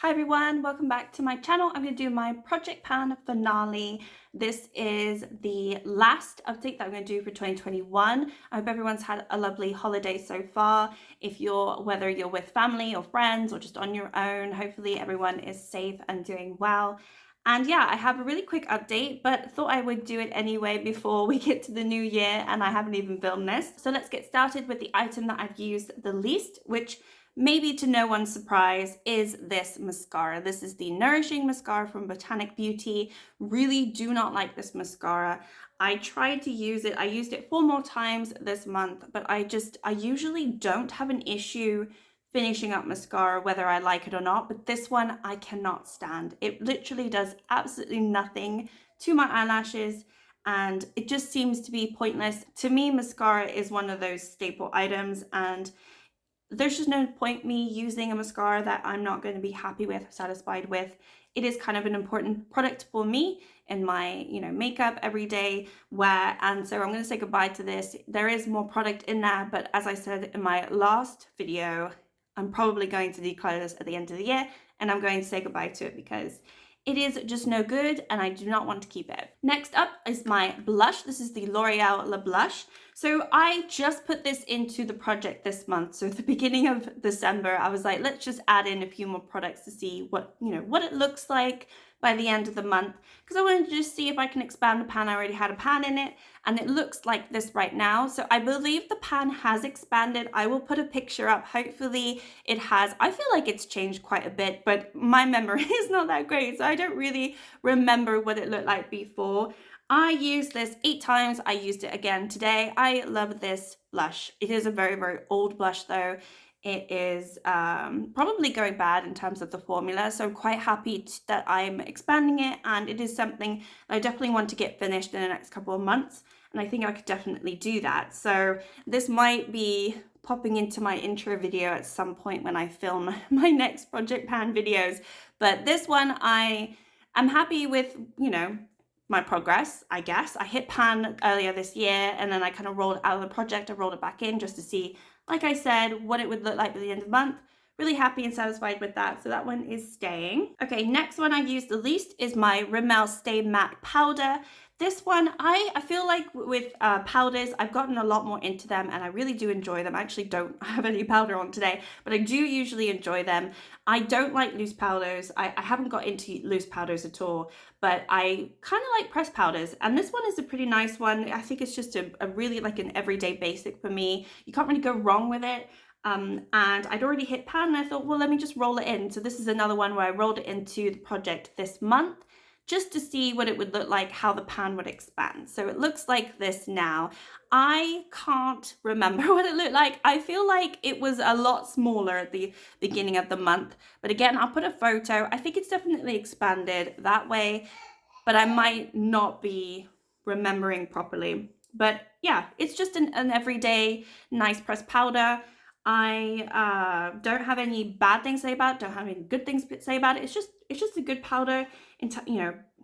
Hi everyone, welcome back to my channel. I'm going to do my project pan finale. This is the last update that I'm going to do for 2021. I hope everyone's had a lovely holiday so far. Whether you're with family or friends or just on your own, hopefully everyone is safe and doing well. And yeah, I have a really quick update, but thought I would do it anyway before we get to the new year, and I haven't even filmed this. So let's get started with the item that I've used the least, which maybe to no one's surprise, is this mascara. This is the Nourishing Mascara from Botanic Beauty. Really do not like this mascara. I tried to use it. I used it 4 more times this month, but I usually don't have an issue finishing up mascara, whether I like it or not, but this one I cannot stand. It literally does absolutely nothing to my eyelashes, and it just seems to be pointless. To me, mascara is one of those staple items, and there's just no point me using a mascara that I'm not going to be happy with, satisfied with. It is kind of an important product for me in my, makeup every day wear. And so I'm going to say goodbye to this. There is more product in there, but as I said in my last video, I'm probably going to declutter this at the end of the year, and I'm going to say goodbye to it because it is just no good and I do not want to keep it. Next up is my blush. This is the L'Oreal Le Blush. So I just put this into the project this month. So at the beginning of December, I was like, let's just add in a few more products to see what it looks like by the end of the month, because I wanted to just see if I can expand the pan. I already had a pan in it, and it looks like this right now. So I believe the pan has expanded. I will put a picture up. Hopefully it has. I feel like it's changed quite a bit, but my memory is not that great, so I don't really remember what it looked like before. I used this 8 times. I used it again today. I love this blush. It is a very, very old blush though. It is probably going bad in terms of the formula, so I'm quite happy that I'm expanding it, and it is something that I definitely want to get finished in the next couple of months, and I think I could definitely do that. So this might be popping into my intro video at some point when I film my next project pan videos, but this one I am happy with, my progress, I guess. I hit pan earlier this year, and then I kind of rolled it out of the project. I rolled it back in just to see, like I said, what it would look like by the end of the month. Really happy and satisfied with that, so that one is staying. Okay, next one I used the least is my Rimmel Stay Matte Powder. This one, I feel like with powders, I've gotten a lot more into them, and I really do enjoy them. I actually don't have any powder on today, but I do usually enjoy them. I don't like loose powders. I haven't got into loose powders at all, but I kind of like pressed powders, and this one is a pretty nice one. I think it's just a really like an everyday basic for me. You can't really go wrong with it. And I'd already hit pan, and I thought, well, let me just roll it in. So this is another one where I rolled it into the project this month just to see what it would look like, how the pan would expand. So it looks like this now. I can't remember what it looked like. I feel like it was a lot smaller at the beginning of the month, but again, I'll put a photo. I think it's definitely expanded that way, but I might not be remembering properly. But yeah, it's just an everyday nice pressed powder. I don't have any bad things to say about it, don't have any good things to say about it. It's just a good powder,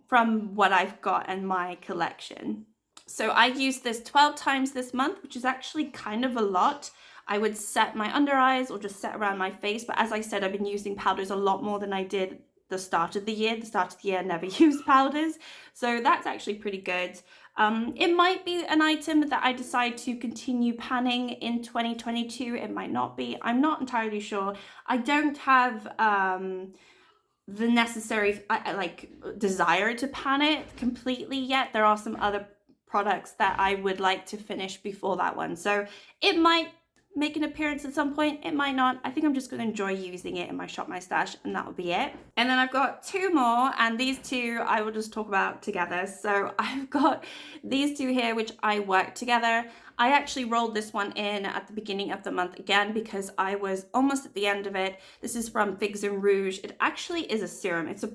from what I've got in my collection. So I used this 12 times this month, which is actually kind of a lot. I would set my under eyes or just set around my face, but as I said, I've been using powders a lot more than I did the start of the year. The start of the year I never used powders, so that's actually pretty good. It might be an item that I decide to continue panning in 2022. It might not be. I'm not entirely sure. I don't have the necessary desire to pan it completely yet. There are some other products that I would like to finish before that one, so it might make an appearance at some point. It might not. I think I'm just going to enjoy using it in my Shop My Stash, and that will be it. And then I've got 2 more, and these 2 I will just talk about together. So I've got these 2 here, which I work together. I actually rolled this one in at the beginning of the month again because I was almost at the end of it. This is from Figs and Rouge. It actually is a serum. It's a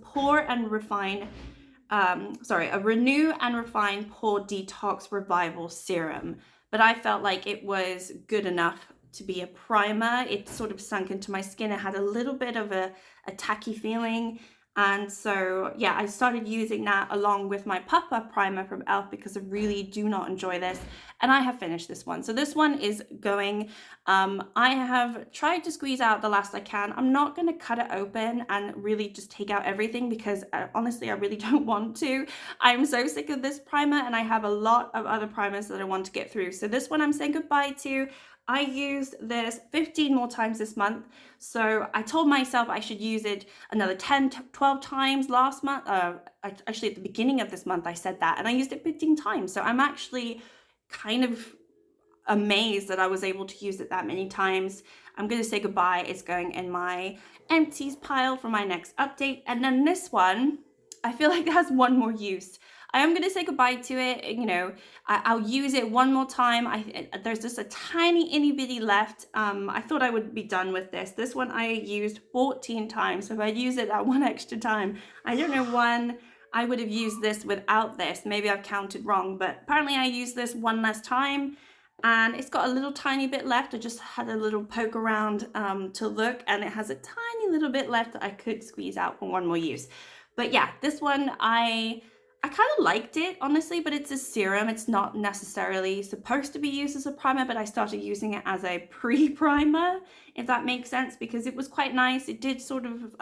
a Renew and Refine Pore Detox Revival Serum. But I felt like it was good enough to be a primer. It sort of sunk into my skin. It had a little bit of a tacky feeling, And so, yeah, I started using that along with my Papa primer from e.l.f. because I really do not enjoy this. And I have finished this one. So this one is going. I have tried to squeeze out the last I can. I'm not going to cut it open and really just take out everything because honestly, I really don't want to. I'm so sick of this primer and I have a lot of other primers that I want to get through. So this one I'm saying goodbye to. I used this 15 more times this month. So I told myself I should use it another 10, 12 times last month. Actually, at the beginning of this month, I said that, and I used it 15 times. So I'm actually kind of amazed that I was able to use it that many times. I'm going to say goodbye. It's going in my empties pile for my next update. And then this one, I feel like it has one more use. I am going to say goodbye to it. You know, I'll use it one more time. There's just a tiny itty bitty left. I thought I would be done with this. This one I used 14 times. So if I use it that one extra time, I don't know when I would have used this without this. Maybe I've counted wrong, but apparently I used this one last time. And it's got a little tiny bit left. I just had a little poke around to look, and it has a tiny little bit left that I could squeeze out for one more use. But yeah, this one I kind of liked it, honestly, but it's a serum. It's not necessarily supposed to be used as a primer, but I started using it as a pre-primer, if that makes sense, because it was quite nice. It did sort of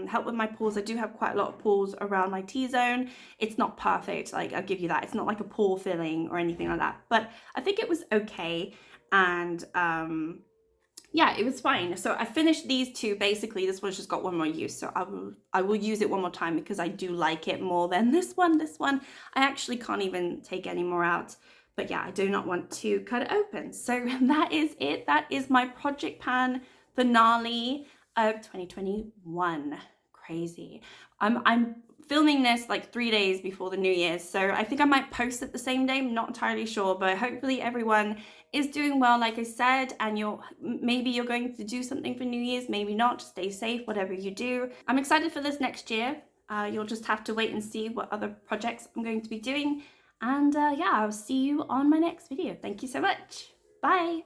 help with my pores. I do have quite a lot of pores around my T-zone. It's not perfect, like I'll give you that. It's not like a pore filling or anything like that, but I think it was okay. And yeah, it was fine. So I finished these two. Basically, this one's just got one more use. So I will use it one more time because I do like it more than this one. This one, I actually can't even take any more out. But yeah, I do not want to cut it open. So that is it. That is my project pan finale of 2021. Crazy. I'm filming this like 3 days before the New Year's, so I think I might post it the same day. I'm not entirely sure, but hopefully everyone is doing well, like I said, and maybe you're going to do something for New Year's, maybe not. Just stay safe, whatever you do. I'm excited for this next year. You'll just have to wait and see what other projects I'm going to be doing. And yeah, I'll see you on my next video. Thank you so much. Bye.